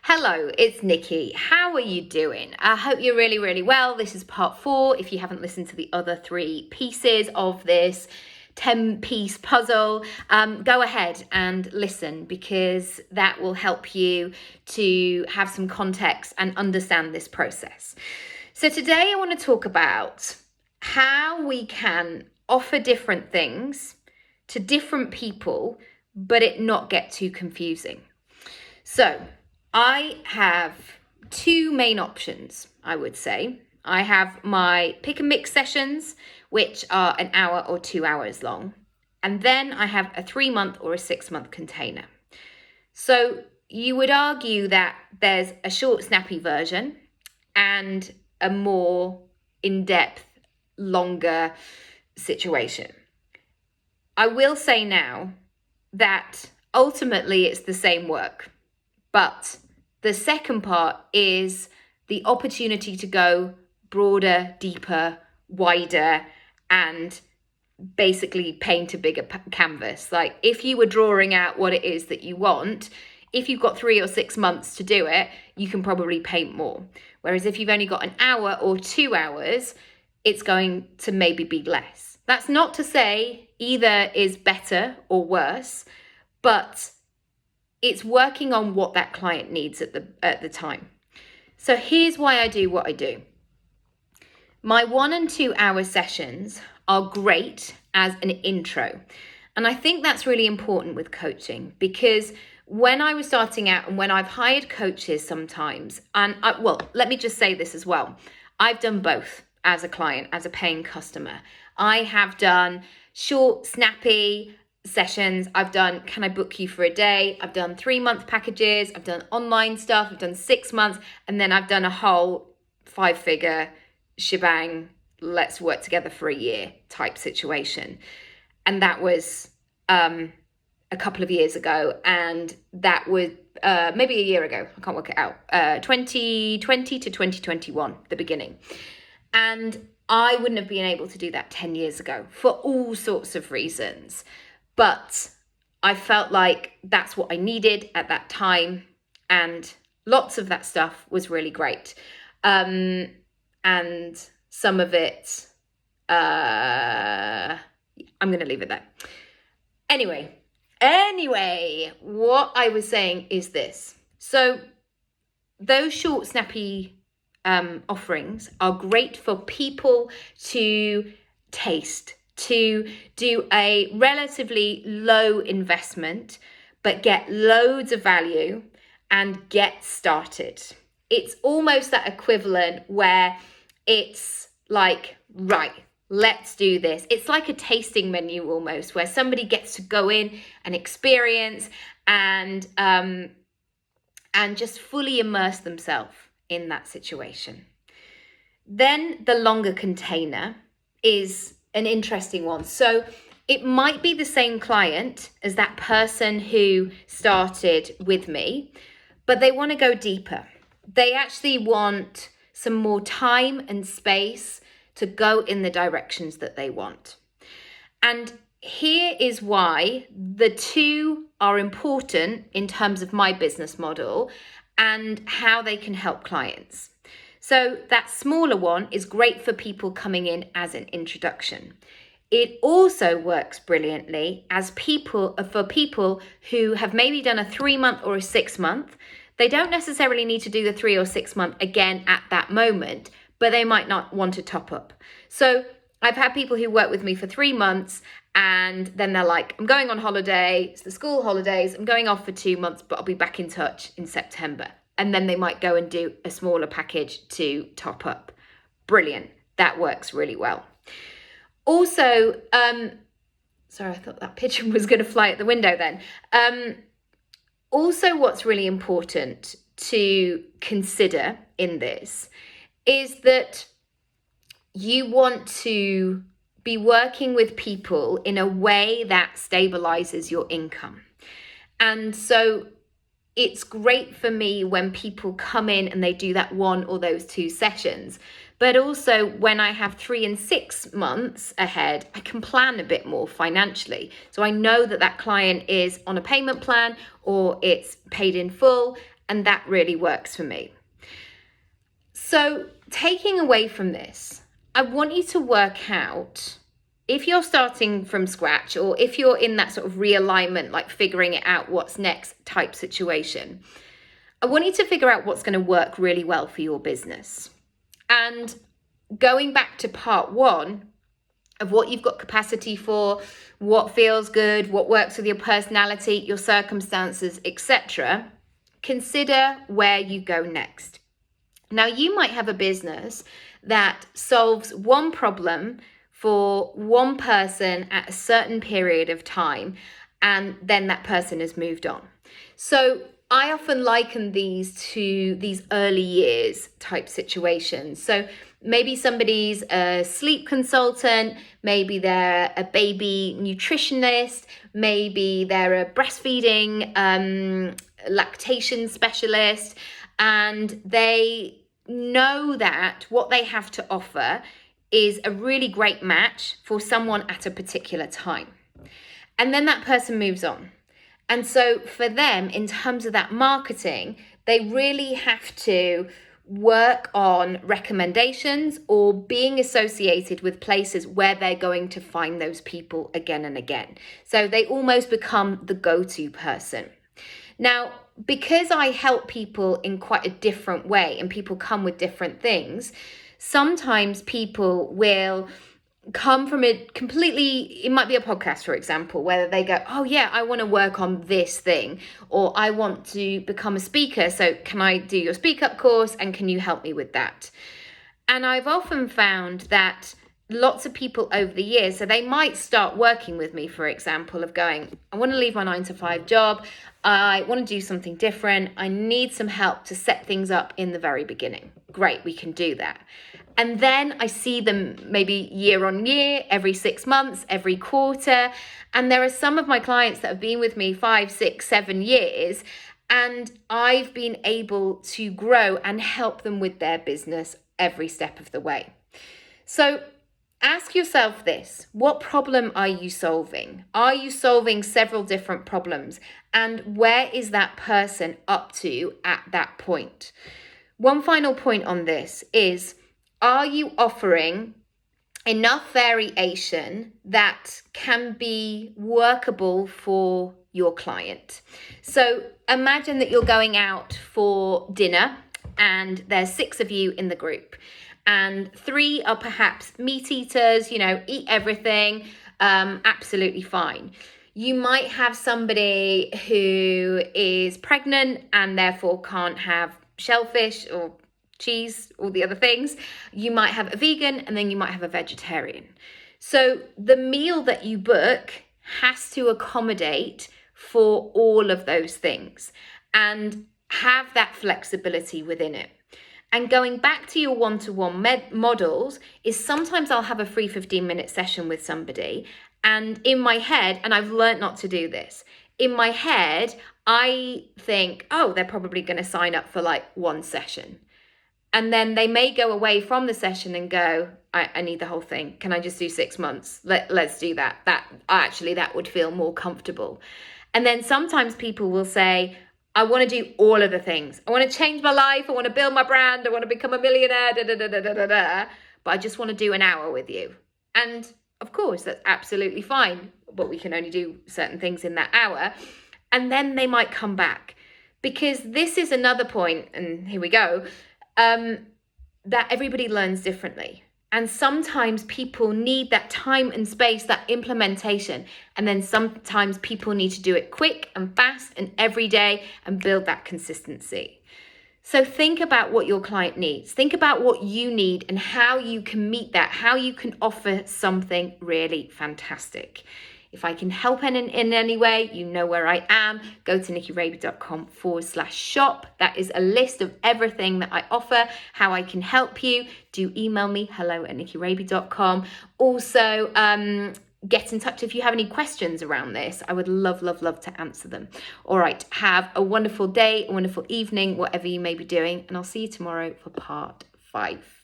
Hello, it's Nikki. How are you doing? I hope you're really, really well. This is part 4. If you haven't listened to the other 3 pieces of this 10-piece puzzle, go ahead and listen because that will help you to have some context and understand this process. So today I want to talk about how we can offer different things to different people, but it not get too confusing. So I have 2 main options, I would say. I have my pick and mix sessions, which are an hour or 2 hours long. And then I have a 3-month or a 6-month container. So you would argue that there's a short, snappy version and a more in-depth, longer situation. I will say now that ultimately it's the same work. But the second part is the opportunity to go broader, deeper, wider, and basically paint a bigger canvas. Like if you were drawing out what it is that you want, if you've got 3 or 6 months to do it, you can probably paint more. Whereas if you've only got an hour or 2 hours, it's going to maybe be less. That's not to say either is better or worse, but it's working on what that client needs at the time. So here's why I do what I do. My 1 and 2 hour sessions are great as an intro. And I think that's really important with coaching because when I was starting out and when I've hired coaches sometimes, let me just say this as well. I've done both as a client, as a paying customer. I have done short, snappy sessions. I've done, can I book you for a day? I've done 3-month packages. I've done online stuff. I've done 6 months. And then I've done a whole 5-figure shebang, let's work together for a year type situation. And that was a couple of years ago. And that was maybe a year ago. I can't work it out. 2020 to 2021, the beginning. And I wouldn't have been able to do that 10 years ago for all sorts of reasons. But I felt like that's what I needed at that time. And lots of that stuff was really great. And some of it, I'm going to leave it there. Anyway, what I was saying is this. So those short, snappy offerings are great for people to taste, to do a relatively low investment, but get loads of value and get started. It's almost that equivalent where it's like, right, let's do this. It's like a tasting menu almost, where somebody gets to go in and experience and just fully immerse themselves in that situation. Then the longer container is an interesting one. So it might be the same client as that person who started with me, but they want to go deeper. They actually want some more time and space to go in the directions that they want. And here is why the 2 are important in terms of my business model and how they can help clients. So that smaller one is great for people coming in as an introduction. It also works brilliantly for people who have maybe done a 3-month or a 6-month. They don't necessarily need to do the 3 or 6 month again at that moment, but they might not want to top up. So I've had people who work with me for 3 months and then they're like, I'm going on holiday, it's the school holidays, I'm going off for 2 months, but I'll be back in touch in September. And then they might go and do a smaller package to top up. Brilliant. That works really well. Also, sorry, I thought that pigeon was going to fly at the window then. Also, what's really important to consider in this is that you want to be working with people in a way that stabilizes your income. And so it's great for me when people come in and they do that 1 or those 2 sessions. But also when I have 3 and 6 months ahead, I can plan a bit more financially. So I know that that client is on a payment plan or it's paid in full. And that really works for me. So taking away from this, I want you to work out, if you're starting from scratch or if you're in that sort of realignment, like figuring it out what's next type situation, I want you to figure out what's going to work really well for your business. And going back to part one of what you've got capacity for, what feels good, what works with your personality, your circumstances, etc., consider where you go next. Now, you might have a business that solves one problem for one person at a certain period of time, and then that person has moved on. So I often liken these to these early years type situations. So maybe somebody's a sleep consultant, maybe they're a baby nutritionist, maybe they're a breastfeeding lactation specialist, and they know that what they have to offer is a really great match for someone at a particular time. And then that person moves on. And so for them, in terms of that marketing, they really have to work on recommendations or being associated with places where they're going to find those people again and again. So they almost become the go-to person. Now, because I help people in quite a different way and people come with different things, sometimes people will come from a completely, it might be a podcast, for example, where they go, oh yeah, I want to work on this thing, or I want to become a speaker. So can I do your Speak Up course? And can you help me with that? And I've often found that lots of people over the years, so they might start working with me, for example, of going, I want to leave my 9-to-5 job. I want to do something different. I need some help to set things up in the very beginning. Great, we can do that. And then I see them maybe year on year, every 6 months, every quarter. And there are some of my clients that have been with me 5, 6, 7 years, and I've been able to grow and help them with their business every step of the way. So ask yourself this: what problem are you solving? Are you solving several different problems? And where is that person up to at that point? One final point on this is, are you offering enough variation that can be workable for your client? So imagine that you're going out for dinner and there's 6 of you in the group, and 3 are perhaps meat eaters, eat everything, absolutely fine. You might have somebody who is pregnant and therefore can't have shellfish or cheese, all the other things. You might have a vegan, and then you might have a vegetarian. So the meal that you book has to accommodate for all of those things and have that flexibility within it. And going back to your one-to-one models is, sometimes I'll have a free 15-minute session with somebody, and in my head, and I've learned not to do this, in my head, I think, oh, they're probably going to sign up for like 1 session. And then they may go away from the session and go, I need the whole thing. Can I just do 6 months? Let's do that. That would feel more comfortable. And then sometimes people will say, I want to do all of the things. I want to change my life. I want to build my brand. I want to become a millionaire, but I just want to do an hour with you. And of course, that's absolutely fine, but we can only do certain things in that hour. And then they might come back, because this is another point, and here we go, that everybody learns differently. And sometimes people need that time and space, that implementation. And then sometimes people need to do it quick and fast and every day and build that consistency. So think about what your client needs. Think about what you need and how you can meet that, how you can offer something really fantastic. If I can help in any way, you know where I am. Go to nikkiraby.com/shop. That is a list of everything that I offer, how I can help you. Do email me, hello@nikkiraby.com. Also, get in touch if you have any questions around this. I would love to answer them. All right, have a wonderful day, a wonderful evening, whatever you may be doing, and I'll see you tomorrow for part 5.